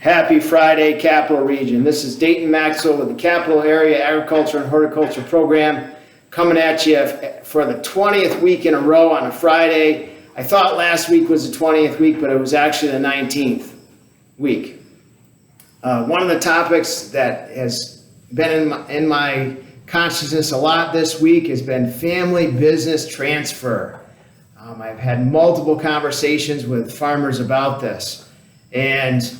Happy Friday, Capital Region. This is Dayton Maxwell with the Capital Area Agriculture and Horticulture Program coming at you for the 20th week in a row on a Friday. I thought last week was the 20th week, but it was actually the 19th week. One of the topics that has been in my consciousness a lot this week has been family business transfer. I've had multiple conversations with farmers about this. And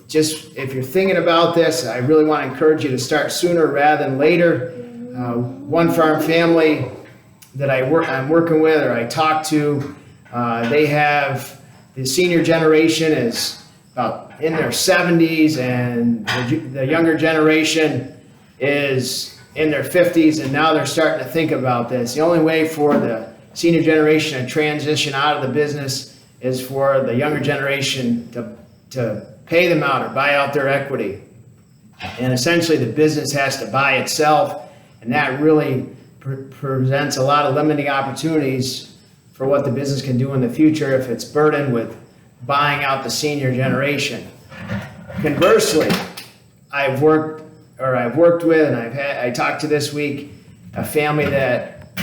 just if you're thinking about this, I really want to encourage you to start sooner rather than later. One farm family that I'm working with or I talk to, they have the senior generation is about in their 70s and the younger generation is in their 50s, and now they're starting to think about this. The only way for the senior generation to transition out of the business is for the younger generation to pay them out or buy out their equity. And essentially the business has to buy itself, and that really presents a lot of limiting opportunities for what the business can do in the future if it's burdened with buying out the senior generation. Conversely, I've worked with, and I talked to this week, a family that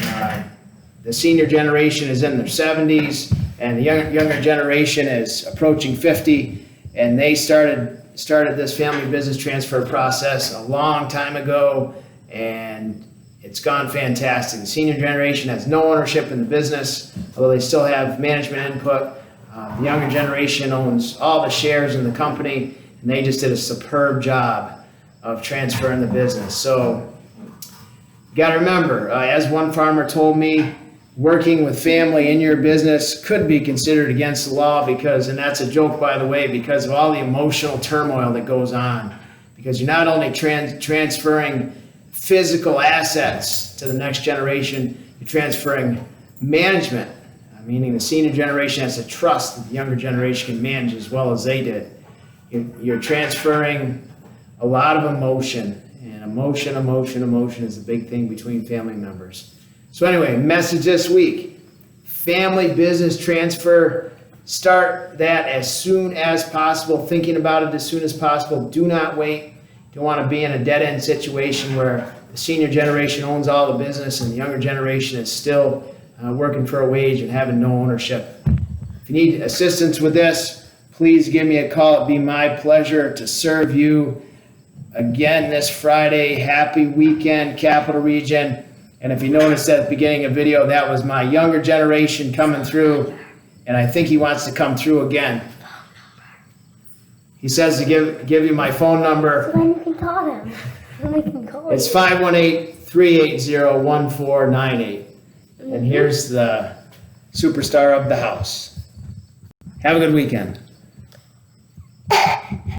the senior generation is in their 70s and the younger generation is approaching 50. And they started this family business transfer process a long time ago, and it's gone fantastic. The senior generation has no ownership in the business, although they still have management input. The younger generation owns all the shares in the company, and they just did a superb job of transferring the business. So you got to remember, as one farmer told me, working with family in your business could be considered against the law because, and that's a joke by the way, because of all the emotional turmoil that goes on. Because you're not only transferring physical assets to the next generation, you're transferring management, meaning the senior generation has to trust that the younger generation can manage as well as they did. You're transferring a lot of emotion, and emotion is the big thing between family members. So anyway, message this week, family business transfer, start that as soon as possible, thinking about it as soon as possible. Do not wait. You don't want to be in a dead-end situation where the senior generation owns all the business and the younger generation is still working for a wage and having no ownership. If you need assistance with this, please give me a call. It'd be my pleasure to serve you. Again, this Friday, happy weekend, Capital Region. And if you noticed at the beginning of the video, that was my younger generation coming through, and I think he wants to come through again. He says to give you my phone number. So then you can call him. Then we can call It's 518-380-1498. And here's the superstar of the house. Have a good weekend.